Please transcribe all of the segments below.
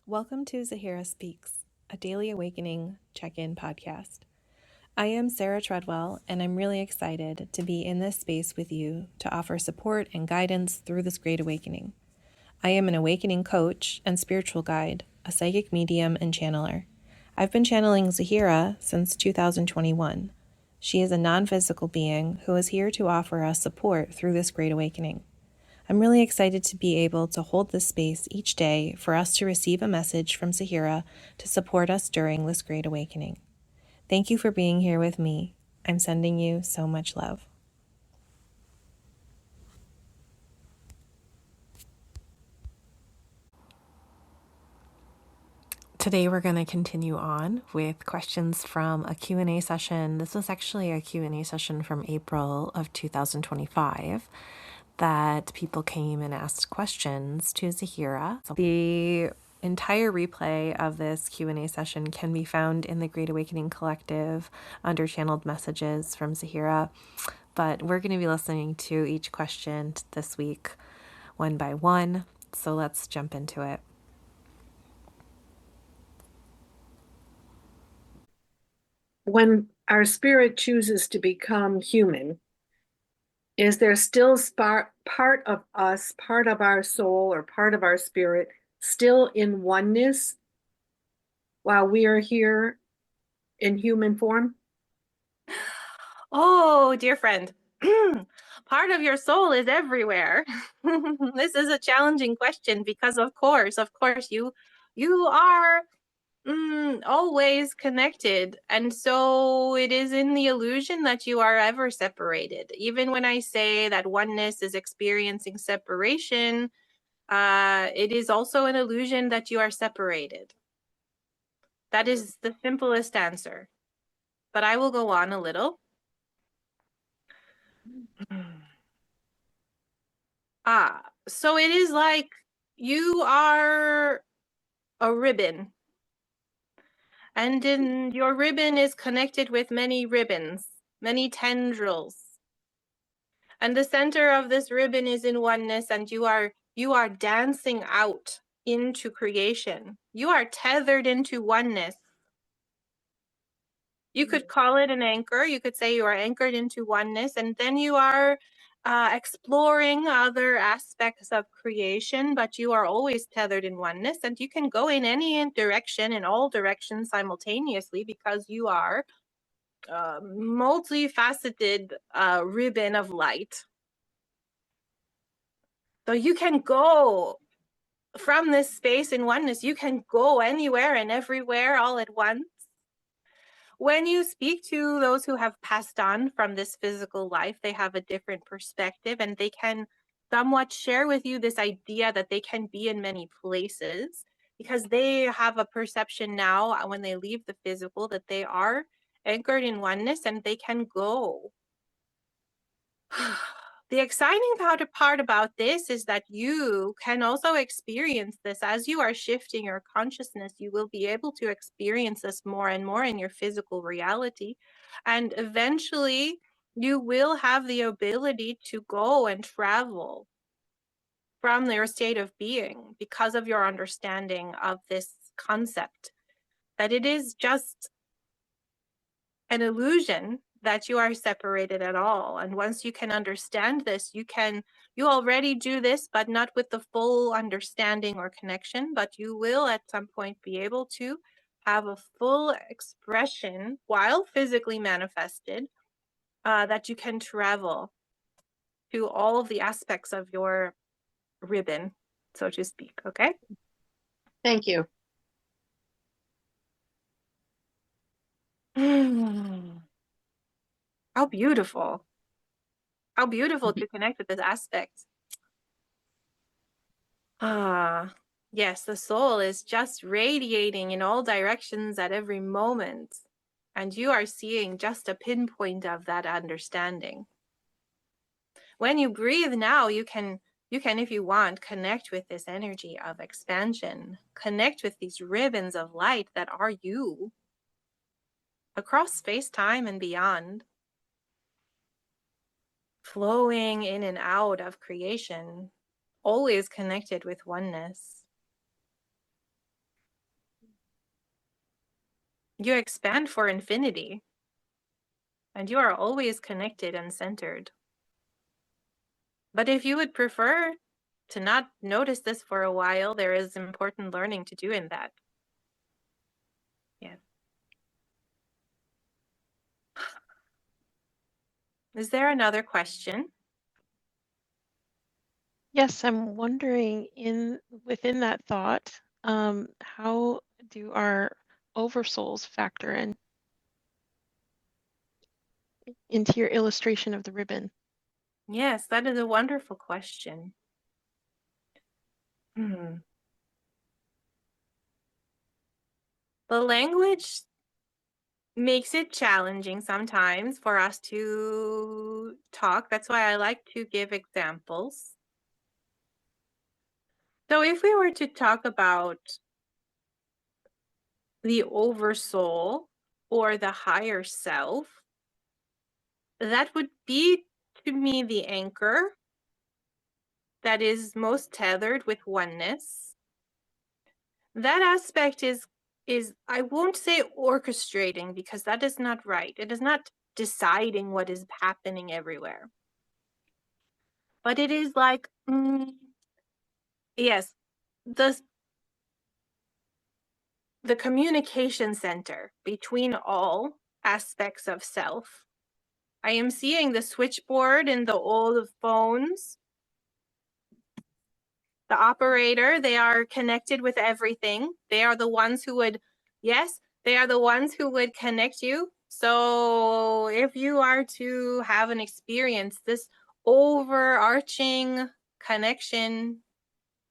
Welcome to Zahera Speaks, a daily awakening check-in podcast. I am Sara Treadwell, and I'm really excited to be in this space with you to offer support and guidance through this great awakening. I am an awakening coach and spiritual guide, a psychic medium and channeler. I've been channeling Zahera since 2021. She is a non-physical being who is here to offer us support through this great awakening. I'm really excited to be able to hold this space each day for us to receive a message from Zahera to support us during this great awakening. Thank you for being here with me. I'm sending you so much love. Today we're going to continue on with questions from a Q&A session. This was actually a Q&A session from April of 2025 that people came and asked questions to Zahera. So the entire replay of this Q&A session can be found in the Great Awakening Collective under Channeled Messages from Zahera, but we're going to be listening to each question this week one by one. So let's jump into it. When our spirit chooses to become human, is there still part of us, part of our soul, or part of our spirit still in oneness while we are here in human form? Oh, dear friend, part of your soul is everywhere. This is a challenging question because, of course, you are always connected. And so it is in the illusion that you are ever separated. Even when I say that oneness is experiencing separation, it is also an illusion that you are separated. That is the simplest answer. But I will go on a little. So it is like you are a ribbon. And in your ribbon is connected with many ribbons, many tendrils. And the center of this ribbon is in oneness, and you are dancing out into creation. You are tethered into oneness. You could call it an anchor. You could say you are anchored into oneness, and then you are exploring other aspects of creation, but you are always tethered in oneness, and you can go in any direction, in all directions simultaneously, because you are a multifaceted ribbon of light. So you can go from this space in oneness, you can go anywhere and everywhere all at once. When you speak to those who have passed on from this physical life, they have a different perspective, and they can somewhat share with you this idea that they can be in many places, because they have a perception now when they leave the physical that they are anchored in oneness and they can go. The exciting part about this is that you can also experience this as you are shifting your consciousness. You will be able to experience this more and more in your physical reality. And eventually, you will have the ability to go and travel from your state of being because of your understanding of this concept, that it is just an illusion that you are separated at all. And once you can understand this, you already do this, but not with the full understanding or connection, but you will at some point be able to have a full expression while physically manifested, that you can travel to all of the aspects of your ribbon, so to speak. Okay? Thank you. How beautiful. How beautiful to connect with this aspect. Yes, the soul is just radiating in all directions at every moment. And you are seeing just a pinpoint of that understanding. When you breathe now, you can, if you want, connect with this energy of expansion. Connect with these ribbons of light that are you across space, time, and beyond. Flowing in and out of creation, always connected with oneness. You expand for infinity. And you are always connected and centered. But if you would prefer to not notice this for a while, there is important learning to do in that. Yeah. Is there another question? Yes, I'm wondering within that thought, how do our oversouls factor into your illustration of the ribbon? Yes, that is a wonderful question. The language makes it challenging sometimes for us to talk. That's why I like to give examples. So if we were to talk about the oversoul or the higher self, that would be to me the anchor that is most tethered with oneness. That aspect is I won't say orchestrating, because that is not right. It is not deciding what is happening everywhere. But it is like, yes, the communication center between all aspects of self. I am seeing the switchboard in the old phones. The operator, they are connected with everything. They are the ones who would, yes, they are the ones who would connect you. So if you are to have an experience, this overarching connection,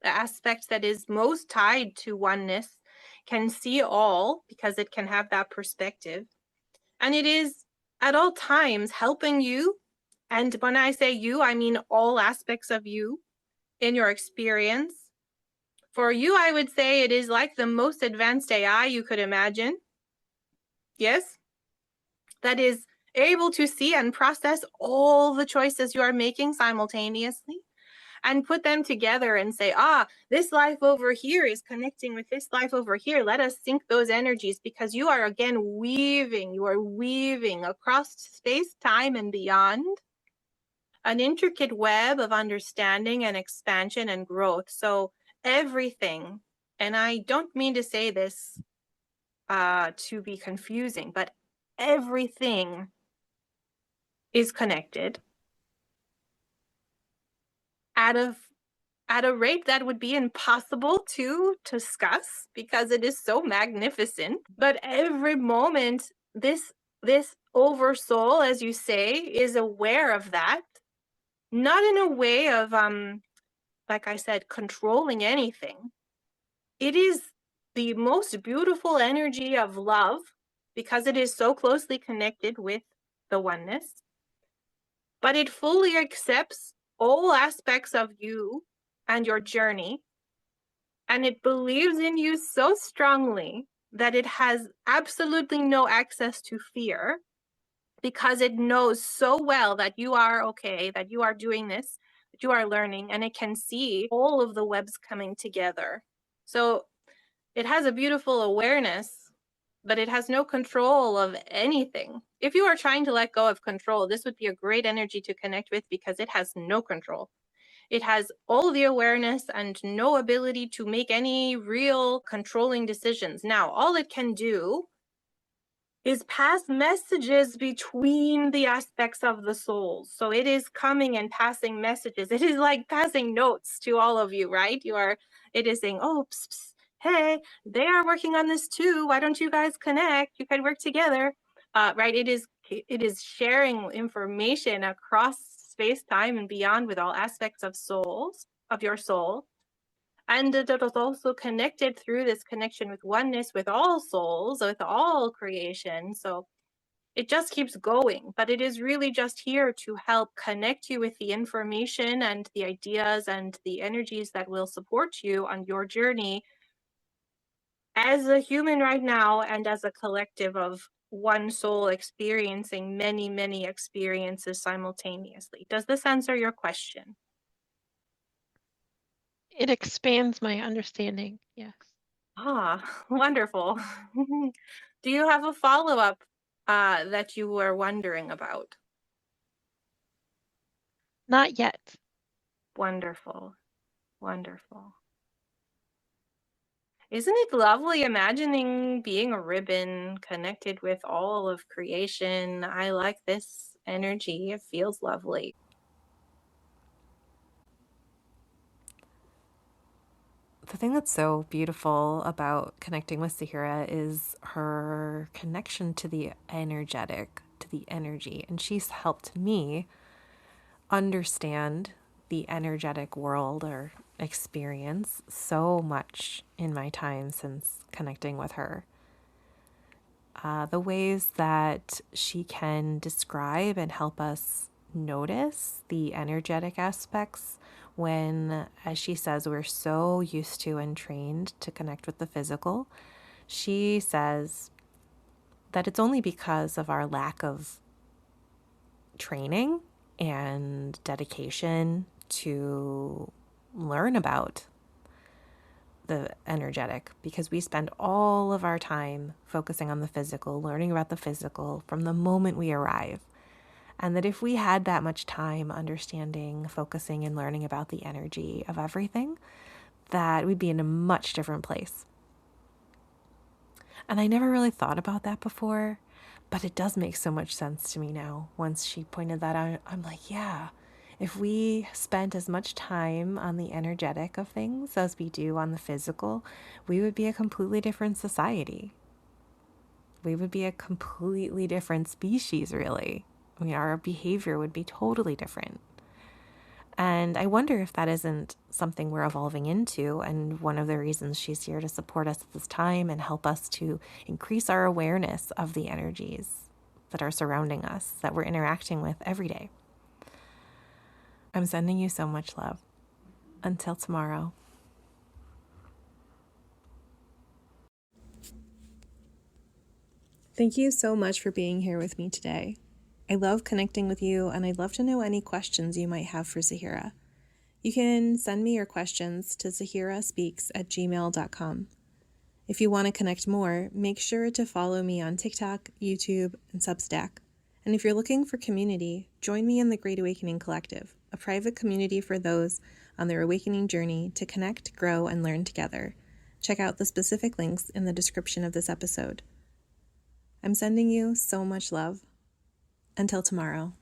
the aspect that is most tied to oneness, can see all, because it can have that perspective. And it is at all times helping you. And when I say you, I mean all aspects of you in your experience. For you, I would say it is like the most advanced AI you could imagine. Yes? That is able to see and process all the choices you are making simultaneously and put them together and say, this life over here is connecting with this life over here. Let us sync those energies, because you are again you are weaving across space, time, and beyond an intricate web of understanding and expansion and growth. So everything, and I don't mean to say this to be confusing, but everything is connected at a rate that would be impossible to discuss, because it is so magnificent. But every moment, this oversoul, as you say, is aware of that, not in a way of like I said, controlling anything. It is the most beautiful energy of love, because it is so closely connected with the oneness. But it fully accepts all aspects of you and your journey. And it believes in you so strongly that it has absolutely no access to fear, because it knows so well that you are okay, that you are doing this, that you are learning, and it can see all of the webs coming together. So it has a beautiful awareness, but it has no control of anything. If you are trying to let go of control, this would be a great energy to connect with, because it has no control. It has all the awareness and no ability to make any real controlling decisions. Now, all it can do is pass messages between the aspects of the souls. So it is coming and passing messages. It is like passing notes to all of you, right? It is saying, oh, psst, psst, hey, they are working on this too. Why don't you guys connect? You can work together, right? It is sharing information across space, time, and beyond with all aspects of your soul. And it is also connected through this connection with oneness, with all souls, with all creation. So it just keeps going, but it is really just here to help connect you with the information and the ideas and the energies that will support you on your journey as a human right now, and as a collective of one soul experiencing many, many experiences simultaneously. Does this answer your question? It expands my understanding, yes. Ah, wonderful. Do you have a follow-up that you were wondering about? Not yet. Wonderful. Wonderful. Isn't it lovely imagining being a ribbon connected with all of creation? I like this energy. It feels lovely. The thing that's so beautiful about connecting with Zahera is her connection to the energetic, to the energy. And she's helped me understand the energetic world or experience so much in my time since connecting with her. The ways that she can describe and help us notice the energetic aspects when, as she says, we're so used to and trained to connect with the physical. She says that it's only because of our lack of training and dedication to learn about the energetic, because we spend all of our time focusing on the physical, learning about the physical from the moment we arrive. And that if we had that much time understanding, focusing, and learning about the energy of everything, that we'd be in a much different place. And I never really thought about that before, but it does make so much sense to me now. Once she pointed that out, I'm like, yeah, if we spent as much time on the energetic of things as we do on the physical, we would be a completely different society. We would be a completely different species, really. I mean, our behavior would be totally different. And I wonder if that isn't something we're evolving into. And one of the reasons she's here to support us at this time and help us to increase our awareness of the energies that are surrounding us, that we're interacting with every day. I'm sending you so much love. Until tomorrow. Thank you so much for being here with me today. I love connecting with you, and I'd love to know any questions you might have for Zahera. You can send me your questions to zaheraspeaks@gmail.com. If you want to connect more, make sure to follow me on TikTok, YouTube, and Substack. And if you're looking for community, join me in the Great Awakening Collective, a private community for those on their awakening journey to connect, grow, and learn together. Check out the specific links in the description of this episode. I'm sending you so much love. Until tomorrow.